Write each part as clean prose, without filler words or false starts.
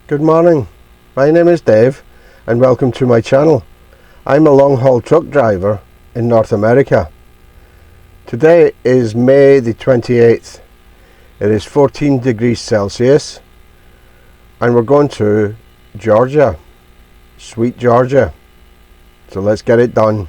Good morning, my name is Dave and welcome to my channel. I'm a long-haul truck driver in North America. Today is May the 28th. It is 14 degrees Celsius and we're going to Georgia, sweet Georgia. So let's get it done.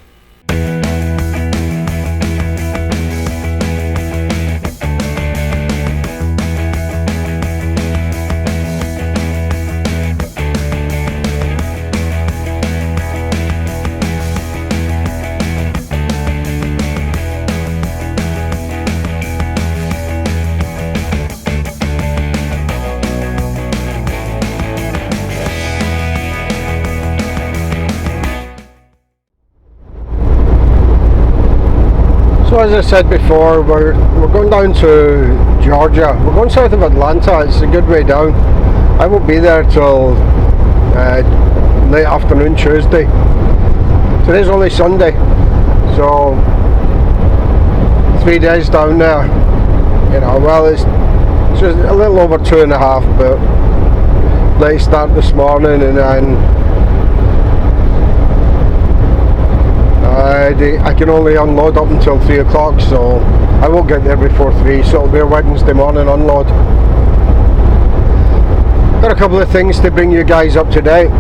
So as I said before, we're going down to Georgia. We're going south of Atlanta. It's a good way down. I won't be there till late afternoon Tuesday. Today's only Sunday, so 3 days down there. You know, well, it's just a little over 2.5, but late start this morning, and then I can only unload up until 3 o'clock, so I won't get there before 3, so it'll be a Wednesday morning unload. Got a couple of things to bring you guys up to date.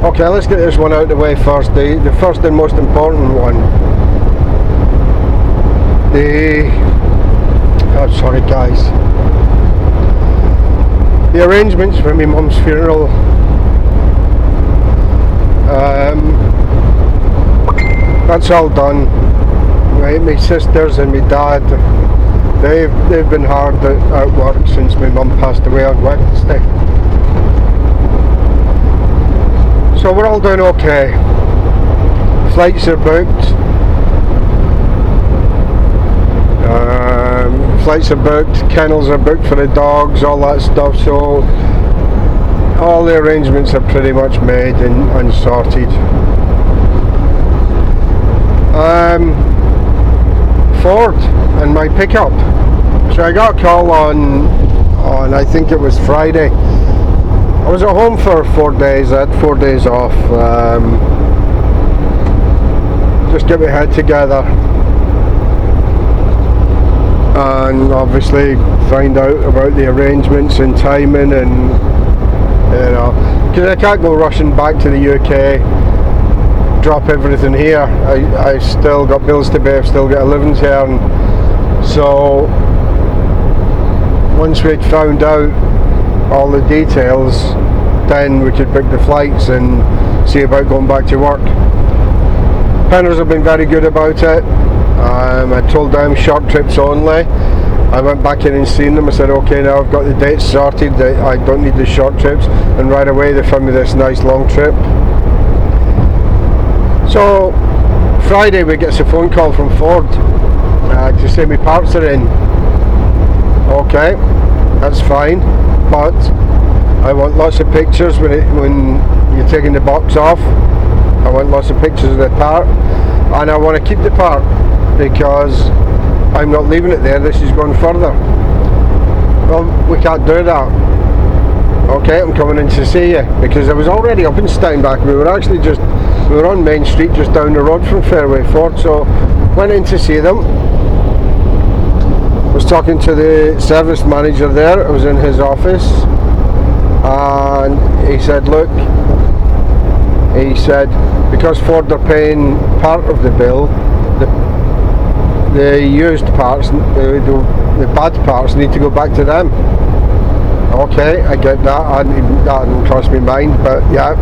Okay, let's get this one out of the way first. The first and most important one. Sorry guys. The arrangements for my mum's funeral. That's all done. My sisters and my dad, they've been hard at work since my mum passed away on Wednesday. So we're all doing okay. Flights are booked. Flights are booked, kennels are booked for the dogs, all that stuff, so all the arrangements are pretty much made and sorted. Ford and my pickup. So I got a call on I think it was Friday. I was at home for 4 days. I had 4 days off. Just get my head together and obviously find out about the arrangements and timing, and you know, because I can't go rushing back to the UK, drop everything here. I still got bills to pay, I've still got a living to earn. So once we'd found out all the details, then we could book the flights and see about going back to work. Penners have been very good about it. I told them short trips only. I went back in and seen them. I said, okay, now I've got the dates sorted, I don't need the short trips, and right away they found me this nice long trip. So Friday we get a phone call from Ford to say my parts are in. Okay, that's fine, but I want lots of pictures when you're taking the box off. I want lots of pictures of the part, and I want to keep the part because I'm not leaving it there, this is going further. Well, we can't do that. Okay, I'm coming in to see you, because I was already up in Steinbach. We were on Main Street just down the road from Fairway Ford, so went in to see them. Was talking to the service manager there. I was in his office and he said, look, because Ford are paying part of the bill, the used parts, the bad parts need to go back to them. Okay, I get that, that hadn't crossed my mind, but yeah,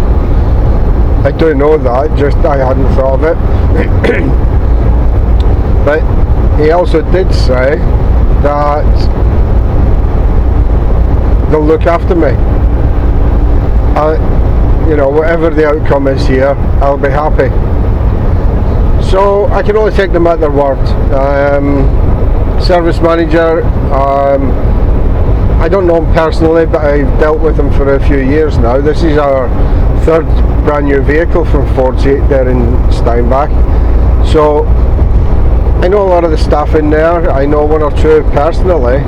I do know that, just I hadn't thought of it. But he also did say that they'll look after me. You know, whatever the outcome is here, I'll be happy. So I can only take them at their word. Service manager, I don't know him personally, but I've dealt with him for a few years now. This is our third brand new vehicle from Ford's there in Steinbach. So I know a lot of the staff in there. I know one or two personally.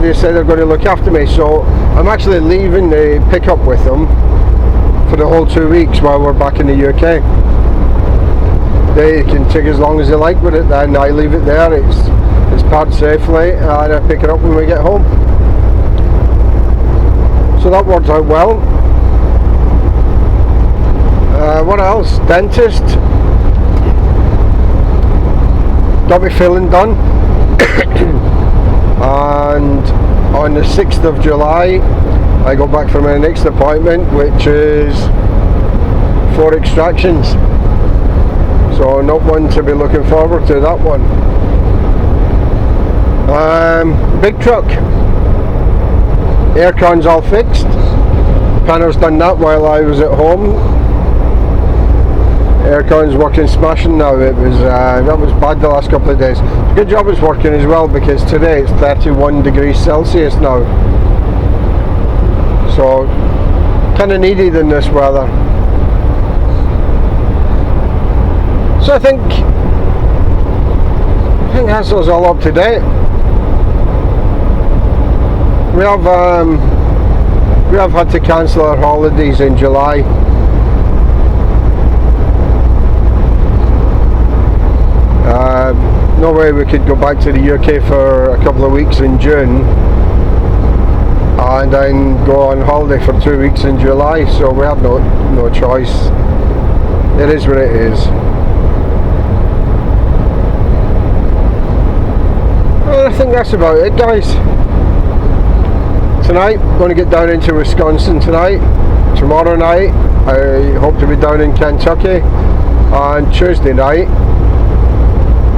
they say they're going to look after me, so I'm actually leaving the pickup with them for the whole 2 weeks while we're back in the UK. They can take as long as they like with it, then I leave it there, it's parked safely, and I pick it up when we get home. So that worked out well. What else? Dentist. Got my filling done. And on the 6th of July I go back for my next appointment, which is 4 extractions. So not one to be looking forward to, that one. Big truck. Aircon's all fixed. Panel's done that while I was at home. Aircon's working smashing now. It was that was bad the last couple of days. Good job it's working as well, because today it's 31 degrees Celsius now. So kind of needed in this weather. So I think that's us all up to date. We have had to cancel our holidays in July. No way we could go back to the UK for a couple of weeks in June and then go on holiday for 2 weeks in July, so we have no choice. It is what it is. Well, I think that's about it, guys. Tonight, going to get down into Wisconsin tonight. Tomorrow night, I hope to be down in Kentucky. And Tuesday night,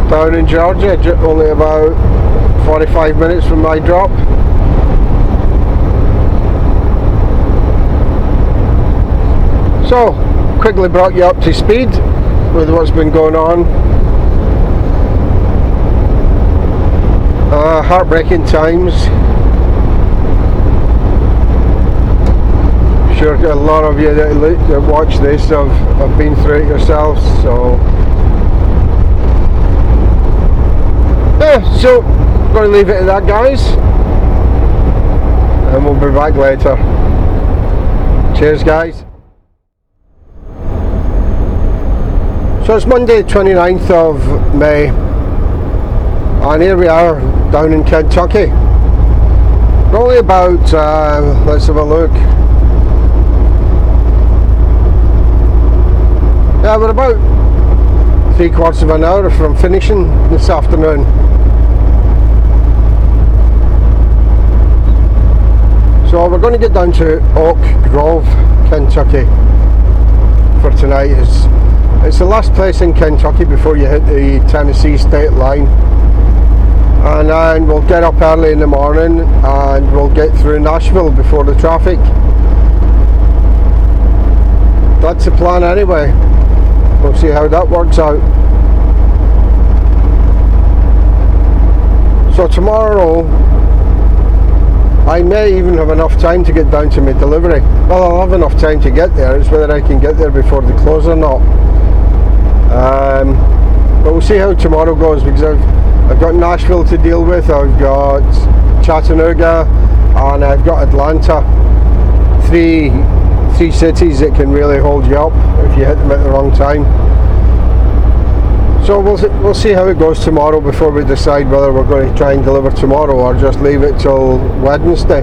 down in Georgia, only about 45 minutes from my drop. So, quickly brought you up to speed with what's been going on. Heartbreaking times. Sure, a lot of you that watch this have been through it yourselves. So, yeah, so I'm going to leave it at that, guys, and we'll be back later. Cheers, guys. So it's Monday 29th of May, and here we are down in Kentucky. We're only about, let's have a look. Yeah, we're about 3/4 of an hour from finishing this afternoon. So we're going to get down to Oak Grove, Kentucky for tonight. It's the last place in Kentucky before you hit the Tennessee state line. And then we'll get up early in the morning and we'll get through Nashville before the traffic. That's the plan anyway. We'll see how that works out. So tomorrow I may even have enough time to get down to my delivery. Well, I'll have enough time to get there. It's whether I can get there before they close or not. But we'll see how tomorrow goes, because I've got Nashville to deal with, I've got Chattanooga, and I've got Atlanta. Three cities that can really hold you up if you hit them at the wrong time. So we'll see how it goes tomorrow before we decide whether we're going to try and deliver tomorrow or just leave it till Wednesday.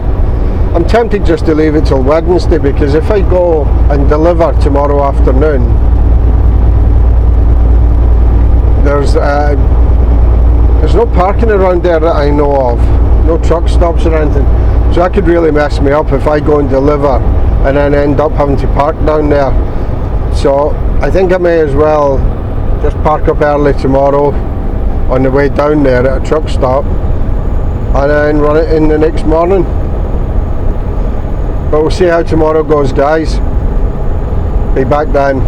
I'm tempted just to leave it till Wednesday, because if I go and deliver tomorrow afternoon, there's no parking around there that I know of, no truck stops or anything, so that could really mess me up if I go and deliver and then end up having to park down there. So I think I may as well just park up early tomorrow on the way down there at a truck stop and then run it in the next morning. But we'll see how tomorrow goes, guys. Be back then.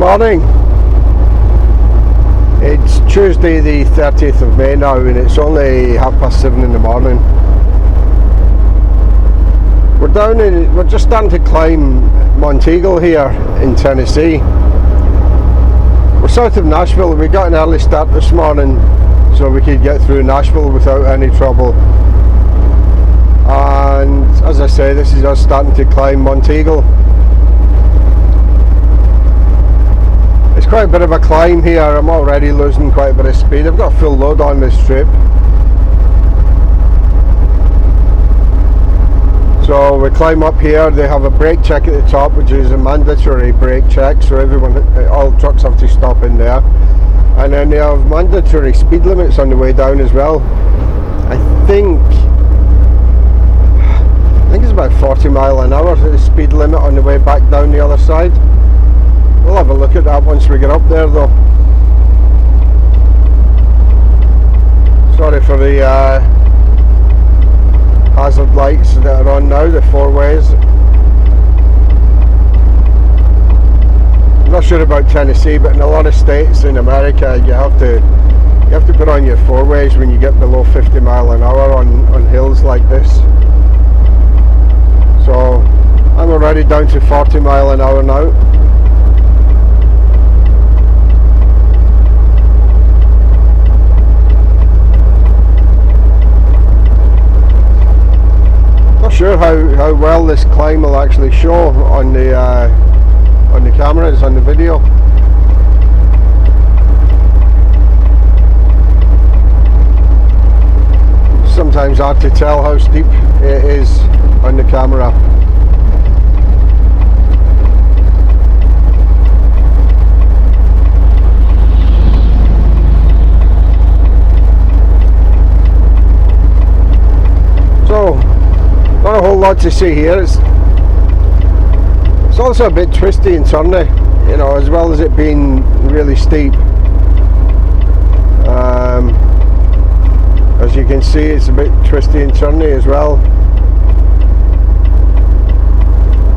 morning. It's Tuesday the 30th of May now, and it's only 7:30 in the morning. We're just starting to climb Monteagle here in Tennessee. We're south of Nashville. We got an early start this morning so we could get through Nashville without any trouble. And as I say, this is us starting to climb Monteagle. It's quite a bit of a climb here. I'm already losing quite a bit of speed. I've got a full load on this trip. So we climb up here. They have a brake check at the top, which is a mandatory brake check, so all trucks have to stop in there. And then they have mandatory speed limits on the way down as well. I think it's about 40 miles an hour the speed limit on the way back down the other side. We'll have a look at that once we get up there though. Sorry for the hazard lights that are on now, the four ways. I'm not sure about Tennessee, but in a lot of states in America you have to put on your four ways when you get below 50 miles an hour on hills like this. So I'm already down to 40 miles an hour now. Sure how well this climb will actually show on the cameras, on the video. Sometimes hard to tell how steep it is on the camera. So not a whole lot to see here. It's also a bit twisty and turny, you know, as well as it being really steep. As you can see, it's a bit twisty and turny as well,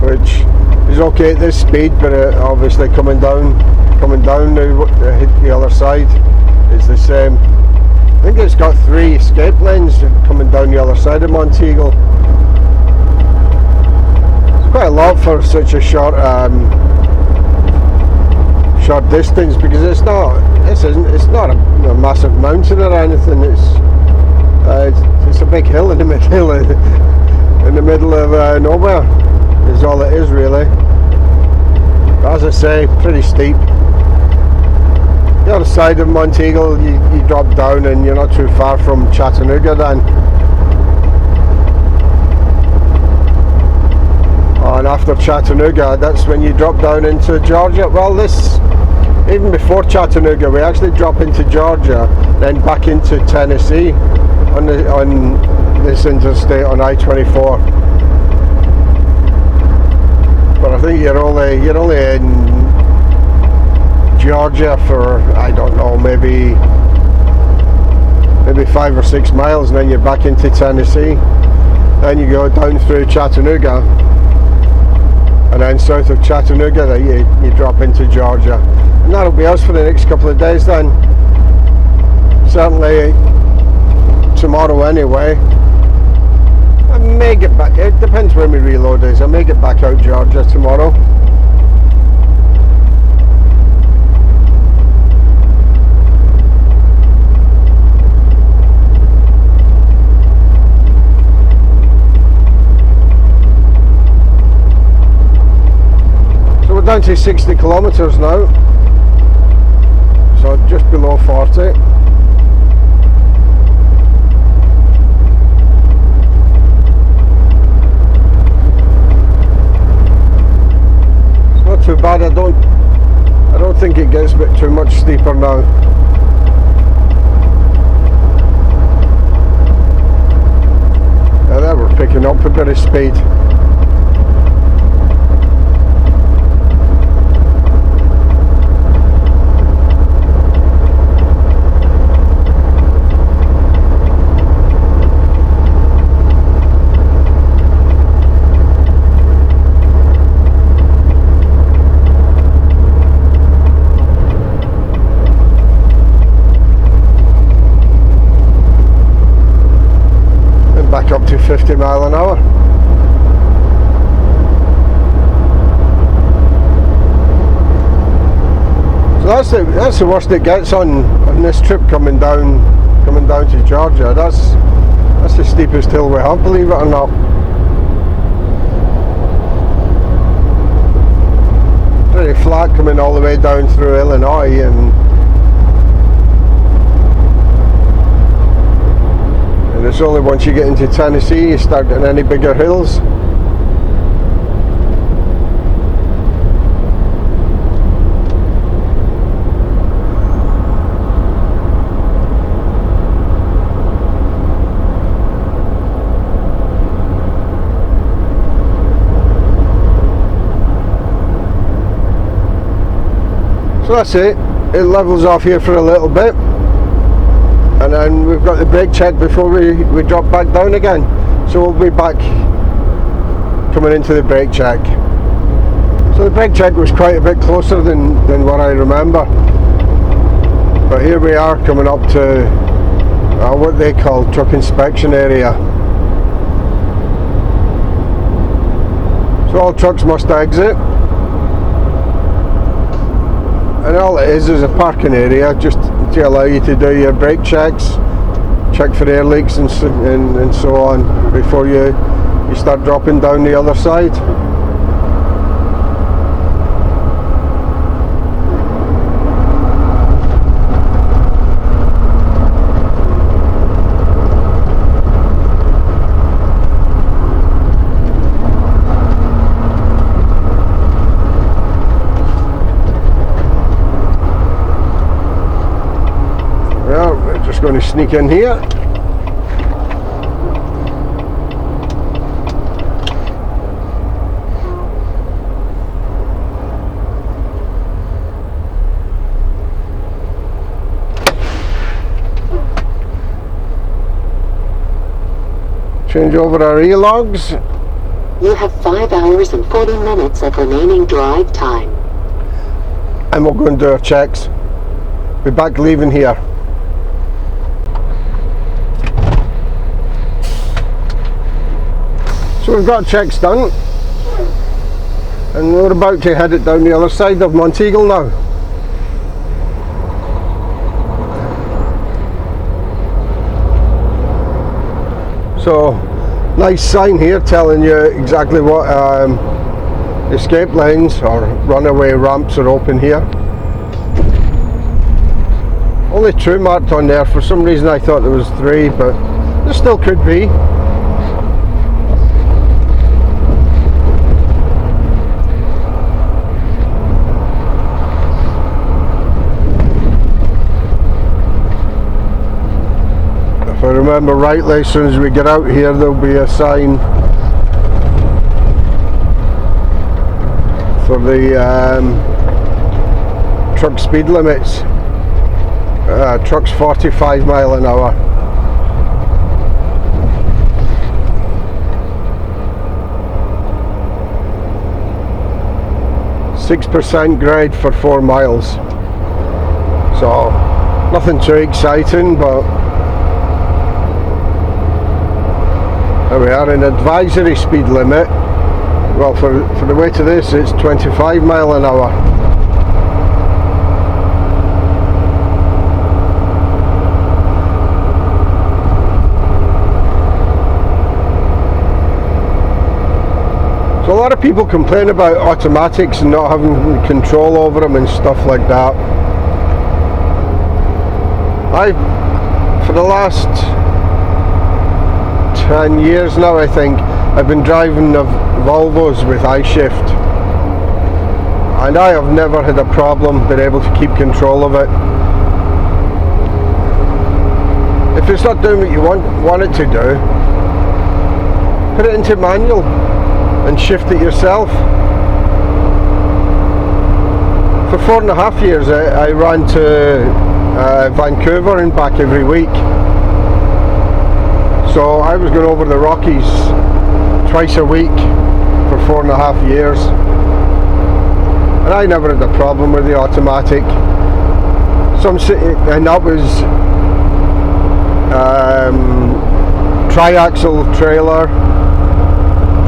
which is okay at this speed, but obviously coming down to hit the other side is the same. I think it's got 3 escape lanes coming down the other side of Monteagle. Quite a lot for such a short distance, because it's not a massive mountain or anything. It's a big hill in the middle of nowhere is all it is really. But as I say, pretty steep. The other side of Monteagle, you drop down and you're not too far from Chattanooga then. And after Chattanooga, that's when you drop down into Georgia. Well, even before Chattanooga, we actually drop into Georgia, then back into Tennessee on this interstate on I-24. But I think you're only in Georgia for, I don't know, maybe 5 or 6 miles, and then you're back into Tennessee. Then you go down through Chattanooga, and then south of Chattanooga you drop into Georgia, and that'll be us for the next couple of days then. Certainly tomorrow anyway. I may get back, it depends when my reload is, I may get back out Georgia tomorrow. Down to 60 kilometers now, so just below 40. It's not too bad. I don't think it gets a bit too much steeper now. Now there we're picking up a bit of speed. mile an hour. So that's the worst it gets on this trip coming down to Georgia. That's the steepest hill we have, believe it or not. Pretty flat coming all the way down through Illinois, and it's only once you get into Tennessee you start getting any bigger hills. So that's it. It levels off here for a little bit, and then we've got the brake check before we drop back down again. So we'll be back coming into the brake check. So the brake check was quite a bit closer than what I remember. But here we are coming up to what they call truck inspection area. So all trucks must exit. And all it is a parking area just to allow you to do your brake checks, check for air leaks and so on before you start dropping down the other side. Going to sneak in here. Change over our e-logs. You have 5 hours and 40 minutes of remaining drive time. And we'll go and do our checks. Be back leaving here. So we've got checks done, and we're about to head it down the other side of Monteagle now. So nice sign here telling you exactly what escape lanes or runaway ramps are open here. Only 2 marked on there. For some reason I thought there was 3, but there still could be. If I remember rightly, as soon as we get out here there'll be a sign for the truck speed limits. Truck's 45 mile an hour. .6% grade for 4 miles. So nothing too exciting, but there we are. An advisory speed limit. Well, for the way to this, it's 25 mile an hour. So a lot of people complain about automatics and not having control over them and stuff like that. For the last 10 years now, I think, I've been driving the Volvos with iShift, and I have never had a problem being able to keep control of it. If it's not doing what you want it to do, put it into manual and shift it yourself. For 4.5 years I ran to Vancouver and back every week. So I was going over the Rockies twice a week for 4.5 years, and I never had a problem with the automatic. And that was triaxle trailer,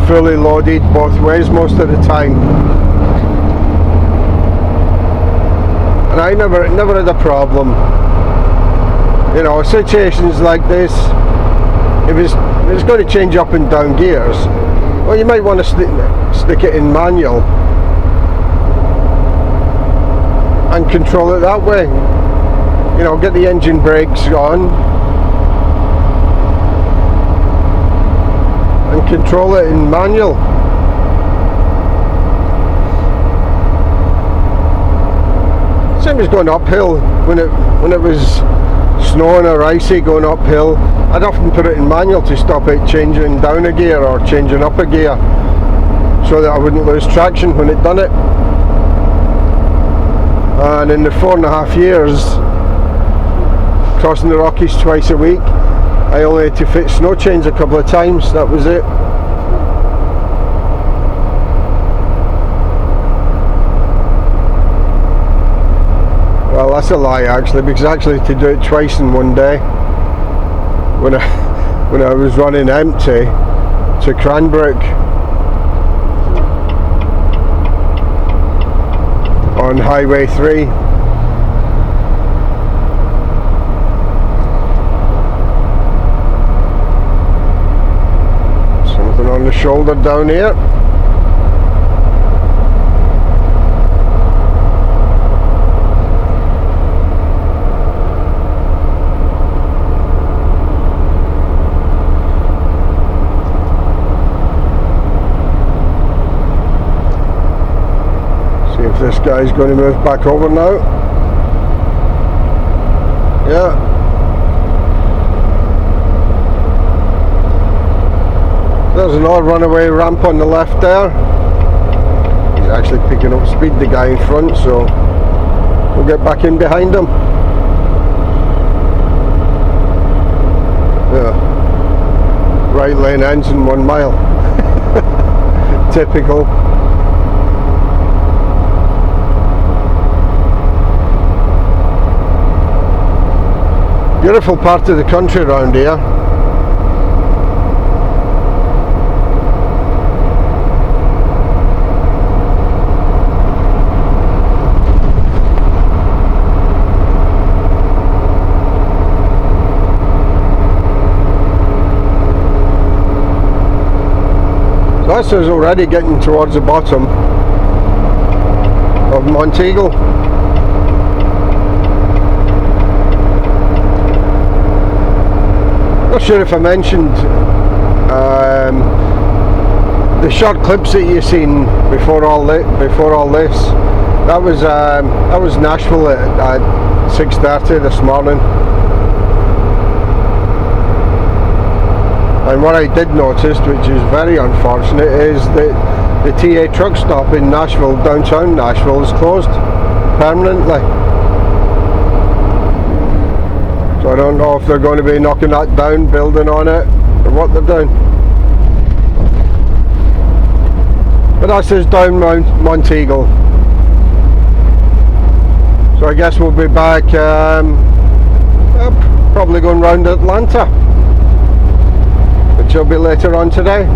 fully loaded both ways most of the time. And I never had a problem. You know, situations like this, if it's going to change up and down gears, well, you might want to stick it in manual and control it that way. You know, get the engine brakes on and control it in manual. Same as going uphill. When it was snowing or icy going uphill, I'd often put it in manual to stop it changing down a gear or changing up a gear, so that I wouldn't lose traction when it done it. And in the 4.5 years crossing the Rockies twice a week, I only had to fit snow chains a couple of times. That was it. Well, that's a lie actually, because I actually had to do it twice in one day. When I was running empty to Cranbrook on Highway 3. Something on the shoulder down here. This guy's going to move back over now. Yeah. There's another runaway ramp on the left there. He's actually picking up speed, the guy in front, so we'll get back in behind him. Yeah. Right lane ends in 1 mile. Typical. Beautiful part of the country around here. So this is already getting towards the bottom of Monteagle. Not sure if I mentioned the short clips that you've seen before all this. That was Nashville at 6:30 this morning. And what I did notice, which is very unfortunate, is that the TA truck stop in Nashville, downtown Nashville, is closed permanently. So I don't know if they're going to be knocking that down, building on it, or what they're doing. But that's just down Monteagle. So I guess we'll be back, probably going round Atlanta, which will be later on today.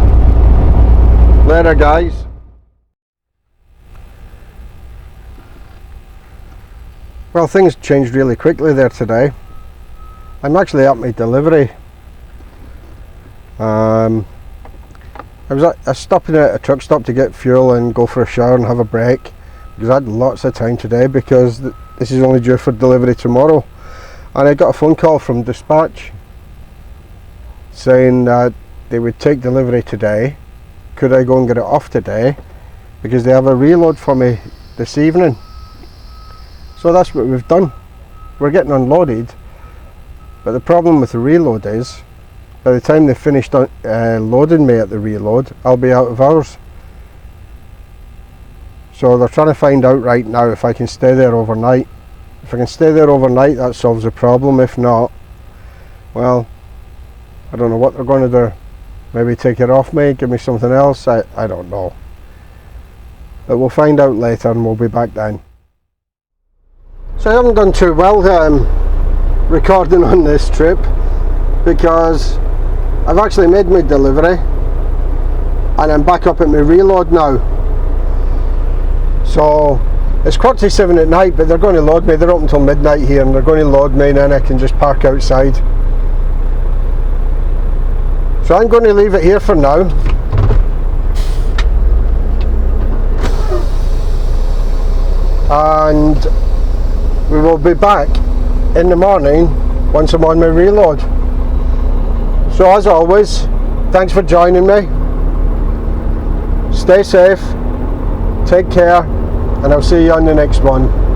Later, guys. Well, things changed really quickly there today. I'm actually at my delivery. I was stopping at a truck stop to get fuel and go for a shower and have a break, because I had lots of time today, because this is only due for delivery tomorrow. And I got a phone call from dispatch saying that they would take delivery today. Could I go and get it off today, because they have a reload for me this evening. So that's what we've done. We're getting unloaded. But the problem with the reload is, by the time they've finished loading me at the reload, I'll be out of hours. So they're trying to find out right now if I can stay there overnight. If I can stay there overnight, that solves the problem. If not, well, I don't know what they're going to do. Maybe take it off me, give me something else, I don't know. But we'll find out later and we'll be back then. So I haven't done too well recording on this trip, because I've actually made my delivery. and I'm back up at my reload now. So it's 7:15 at night, but they're going to load me. They're open until midnight here, and they're going to load me, and then I can just park outside. So I'm going to leave it here for now. And we will be back in the morning once I'm on my reload. So as always, thanks for joining me. Stay safe, take care, and I'll see you on the next one.